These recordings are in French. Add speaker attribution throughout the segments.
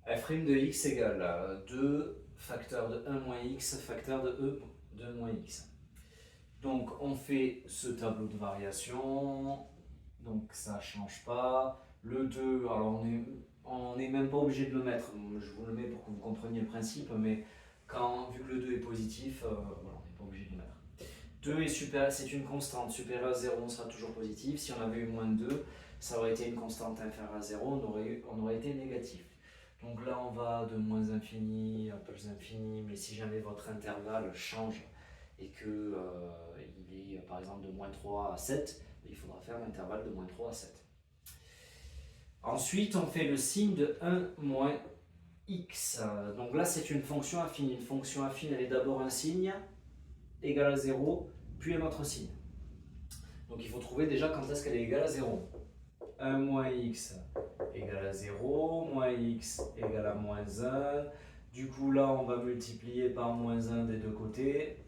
Speaker 1: f' de x égale 2 facteur de 1 moins x facteur de e de moins x. Donc on fait ce tableau de variation, donc ça ne change pas. Le 2, alors on n'est même pas obligé de le mettre, je vous le mets pour que vous compreniez le principe, mais vu que le 2 est positif, voilà, on n'est pas obligé de le mettre. 2 est supérieur, c'est une constante, supérieure à 0, on sera toujours positif. Si on avait eu moins 2, ça aurait été une constante inférieure à 0, on aurait été négatif. Donc là, on va de moins infini à plus infini, mais si jamais votre intervalle change et que il est par exemple de moins 3 à 7, il faudra faire l'intervalle de moins 3 à 7. Ensuite, on fait le signe de 1 moins x. Donc là, c'est une fonction affine. Une fonction affine, elle est d'abord un signe égal à 0, puis un autre signe. Donc il faut trouver déjà quand est-ce qu'elle est égale à 0. 1 moins x égale à 0, moins x égale à moins 1. Du coup, là, on va multiplier par moins 1 des deux côtés.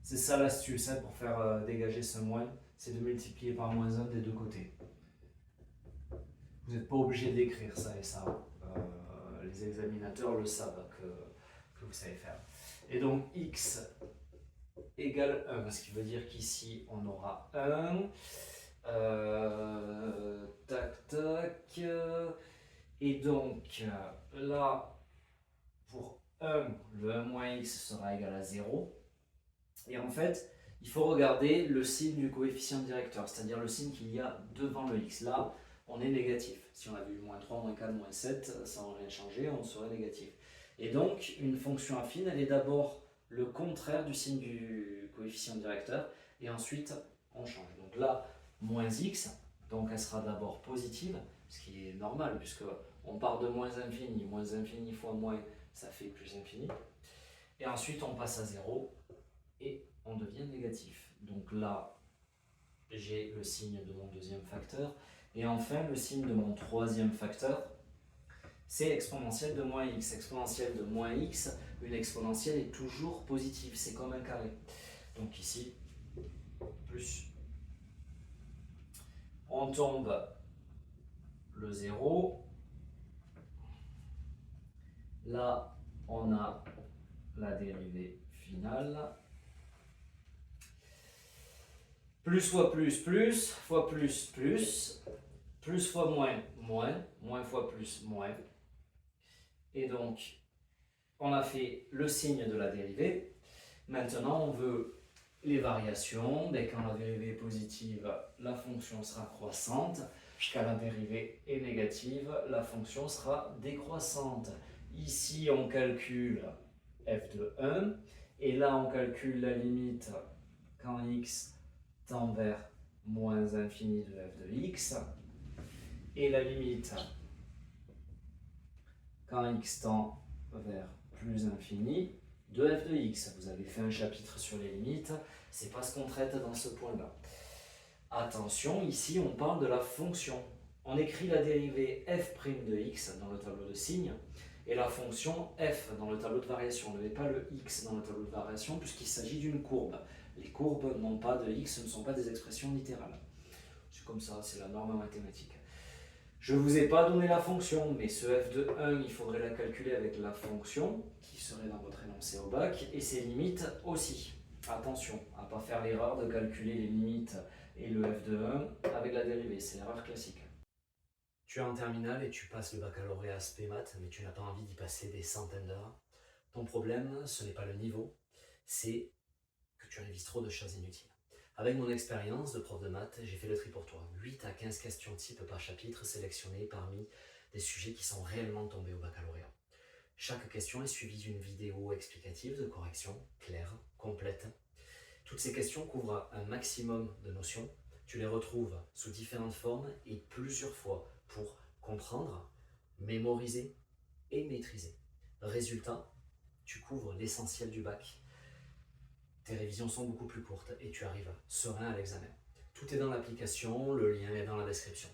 Speaker 1: C'est ça l'astuce pour faire dégager ce moins, c'est de multiplier par moins 1 des deux côtés. Vous n'êtes pas obligé d'écrire ça et ça. Les examinateurs le savent que vous savez faire. Et donc x égale 1, ce qui veut dire qu'ici on aura 1. Tac, tac. Et donc là, pour 1, le 1 moins x sera égal à 0. Et en fait, il faut regarder le signe du coefficient directeur, c'est-à-dire le signe qu'il y a devant le x. Là, on est négatif. Si on avait eu moins 3, moins 4, moins 7, ça n'aurait rien changé, on serait négatif. Et donc, une fonction affine, elle est d'abord le contraire du signe du coefficient directeur, et ensuite, on change. Donc là, moins x, donc elle sera d'abord positive, ce qui est normal, puisque on part de moins infini fois moins, ça fait plus infini. Et ensuite, on passe à 0, et on devient négatif. Donc là, j'ai le signe de mon deuxième facteur. Et enfin, le signe de mon troisième facteur, c'est l'exponentielle de moins x. Exponentielle de moins x, une exponentielle est toujours positive, c'est comme un carré. Donc ici, plus. On tombe le 0. Là, on a la dérivée finale. Plus fois plus, fois plus, plus fois moins, moins fois plus, moins. Et donc, on a fait le signe de la dérivée. Maintenant, on veut les variations. Dès quand la dérivée est positive, la fonction sera croissante. Quand la dérivée est négative, la fonction sera décroissante. Ici, on calcule f de 1. Et là, on calcule la limite quand x tend vers moins infini de f de x, et la limite quand x tend vers plus infini de f de x. Vous avez fait un chapitre sur les limites, c'est pas ce qu'on traite dans ce point-là. Attention, ici on parle de la fonction. On écrit la dérivée f' de x dans le tableau de signes, et la fonction f dans le tableau de variation. On ne met pas le x dans le tableau de variation puisqu'il s'agit d'une courbe. Les courbes n'ont pas de x, ce ne sont pas des expressions littérales. C'est comme ça, c'est la norme mathématique. Je ne vous ai pas donné la fonction, mais ce f de 1, il faudrait la calculer avec la fonction, qui serait dans votre énoncé au bac, et ses limites aussi. Attention à ne pas faire l'erreur de calculer les limites et le f de 1 avec la dérivée, c'est l'erreur classique. Tu es en terminale et tu passes le baccalauréat spé maths, mais tu n'as pas envie d'y passer des centaines d'heures. Ton problème, ce n'est pas le niveau, c'est que tu révises trop de choses inutiles. Avec mon expérience de prof de maths, j'ai fait le tri pour toi. 8 à 15 questions type par chapitre sélectionnées parmi des sujets qui sont réellement tombés au baccalauréat. Chaque question est suivie d'une vidéo explicative de correction, claire, complète. Toutes ces questions couvrent un maximum de notions. Tu les retrouves sous différentes formes et plusieurs fois pour comprendre, mémoriser et maîtriser. Résultat, tu couvres l'essentiel du bac. Tes révisions sont beaucoup plus courtes et tu arrives serein à l'examen. Tout est dans l'application, le lien est dans la description.